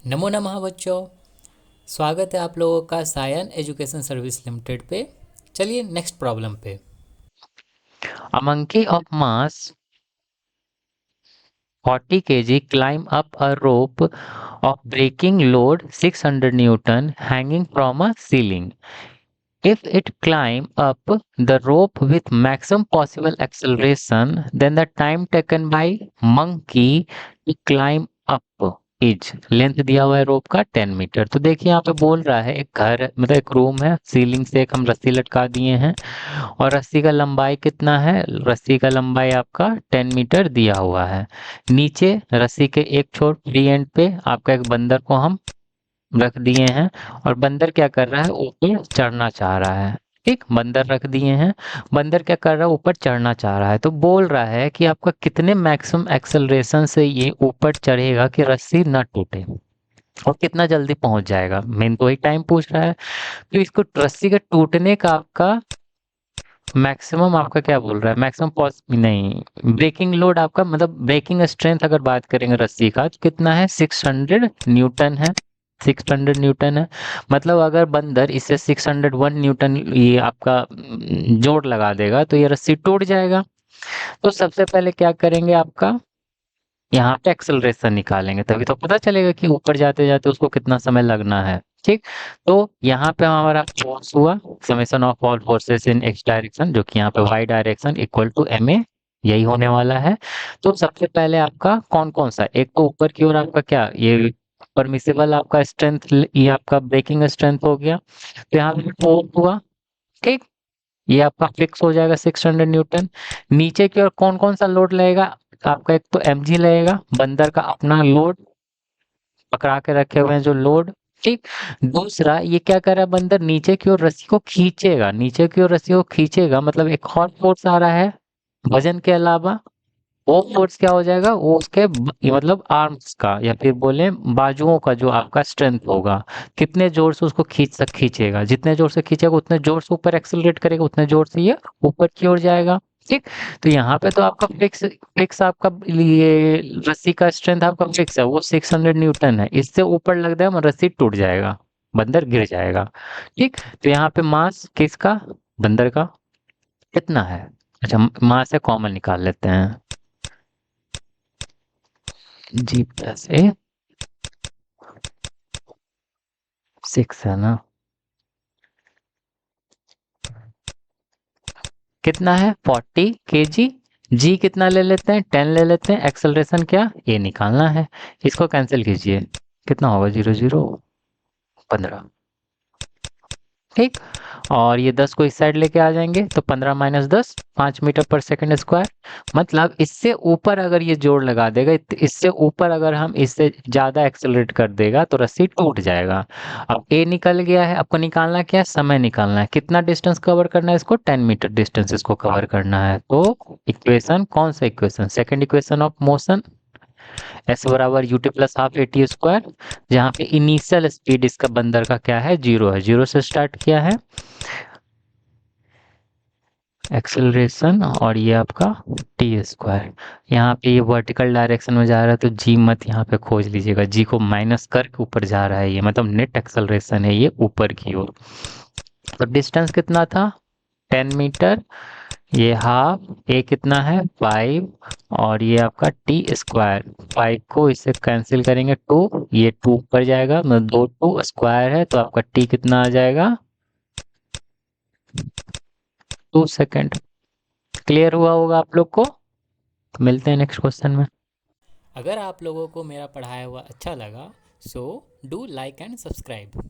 नमो नमः बच्चों। स्वागत है आप लोगों का सायन एजुकेशन सर्विस लिमिटेड पे। चलिए नेक्स्ट प्रॉब्लम पे। A monkey of mass 40 kg climb up a rope of breaking load 600 Newton hanging from a ceiling. If it climb up the rope with maximum possible acceleration, then the time taken by monkey to climb up is length दिया हुआ है रोप का 10 metre. तो देखिए यहाँ पे बोल रहा है एक घर मतलब एक रूम है, सीलिंग से एक हम रस्सी लटका दिए हैं और रस्सी का लंबाई कितना है, रस्सी का लंबाई आपका 10 मीटर दिया हुआ है। नीचे रस्सी के एक छोर फ्री एंड पे आपका एक बंदर को हम रख दिए हैं और बंदर क्या कर रहा है, ऊपर चढ़ना चाह रहा है। ठीक, बंदर रख दिए हैं, बंदर क्या कर रहा है, ऊपर चढ़ना चाह रहा है। तो बोल रहा है कि आपका कितने मैक्सिमम एक्सेलरेशन से ये ऊपर चढ़ेगा कि रस्सी न टूटे और कितना जल्दी पहुंच जाएगा। मेन तो वही टाइम पूछ रहा है। तो इसको रस्सी के टूटने का आपका मैक्सिमम आपका क्या बोल रहा है, मैक्सिमम पॉस नहीं, ब्रेकिंग लोड आपका मतलब ब्रेकिंग स्ट्रेंथ अगर बात करेंगे रस्सी का तो कितना है, 600 न्यूटन है। 600 न्यूटन है, मतलब अगर बंदर इसे 601 न्यूटन ये आपका जोर लगा देगा तो ये रस्सी टूट जाएगा। तो सबसे पहले क्या करेंगे, आपका यहाँ पे एक्सेलरेशन निकालेंगे तभी तो पता चलेगा कि ऊपर जाते जाते उसको कितना समय लगना है। ठीक, तो यहाँ पे हमारा फोर्स हुआ summation of all forces in X direction, जो कि यहाँ पे Y direction equal to M A, यही होने वाला है। तो सबसे पहले आपका कौन कौन सा, एक तो ऊपर की ओर आपका क्या ये परमिसिबल आपका स्ट्रेंथ, ये आपका ब्रेकिंग स्ट्रेंथ हो गया। तो यहाँ पे फोर्स हुआ, ठीक, ये आपका फिक्स हो जाएगा 600 न्यूटन। नीचे की ओर कौन कौन सा लोड लगेगा, आपका एक तो mg लगेगा, बंदर का अपना लोड, पकड़ा के रखे हुए हैं जो लोड। ठीक, दूसरा ये क्या कर रहा है, बंदर नीचे की ओर रस्सी को खींचेगा, नीचे की ओर रस्सी को खींचेगा मतलब एक और फोर्स आ रहा है वजन के अलावा। वो फोर्स क्या हो जाएगा, वो उसके ये मतलब आर्म्स का या फिर बोले बाजुओं का जो आपका स्ट्रेंथ होगा, कितने जोर से उसको खींचेगा, जितने जोर से खींचेगा उतने जोर से ऊपर एक्सेलरेट करेगा, उतने जोर से ये ऊपर की ओर जाएगा। ठीक, तो यहाँ पे तो आपका फिक्स फिक्स आपका ये रस्सी का स्ट्रेंथ आपका फिक्स है, वो 600 न्यूटन है। इससे ऊपर लग जाएगा रस्सी टूट जाएगा, बंदर गिर जाएगा। ठीक, तो यहाँ पे मास किसका, बंदर का कितना है, अच्छा मास से कॉमन निकाल लेते हैं, जी प्लस ए 6 है ना, कितना है 40 केजी। जी कितना ले लेते हैं, 10 ले लेते हैं, एक्सेलरेशन क्या ये निकालना है। इसको कैंसिल कीजिए, कितना होगा, 0 0 15। ठीक, और ये 10 को इस साइड लेके आ जाएंगे तो 15 माइनस 10 5 मीटर पर सेकंड स्क्वायर। मतलब इससे ऊपर अगर ये जोड़ लगा देगा, इससे ऊपर अगर हम इससे ज्यादा एक्सेलरेट कर देगा तो रस्सी टूट जाएगा। अब ए निकल गया है, आपको निकालना क्या है, समय निकालना है, कितना डिस्टेंस कवर करना है इसको, 10 मीटर डिस्टेंस इसको कवर करना है। तो इक्वेशन कौन सा equation, second equation of motion, S बराबर UT plus half A T square, जहाँ पे इनिशियल स्पीड इसका बंदर का क्या है, 0 है, 0 से स्टार्ट किया है एक्सेलरेशन, और ये आपका टी स्क्वायर। यहाँ पे ये वर्टिकल डायरेक्शन में जा रहा है तो जी मत यहाँ पे खोज लीजिएगा, जी को माइनस करके ऊपर जा रहा है ये, मतलब नेट एक्सेलरेशन है ये ऊपर की ओर। तो डिस्टेंस कितना था 10 मीटर, ये हाफ, ए कितना है 5, और ये आपका टी स्क्वायर, 5 को इससे कैंसिल करेंगे 2, ये 2 ऊपर जाएगा मतलब 2 2 स्क्वायर है तो आपका टी कितना आ जाएगा 2 सेकेंड। क्लियर हुआ होगा आप लोग को। मिलते हैं नेक्स्ट क्वेश्चन में। अगर आप लोगों को मेरा पढ़ाया हुआ अच्छा लगा so do like and subscribe.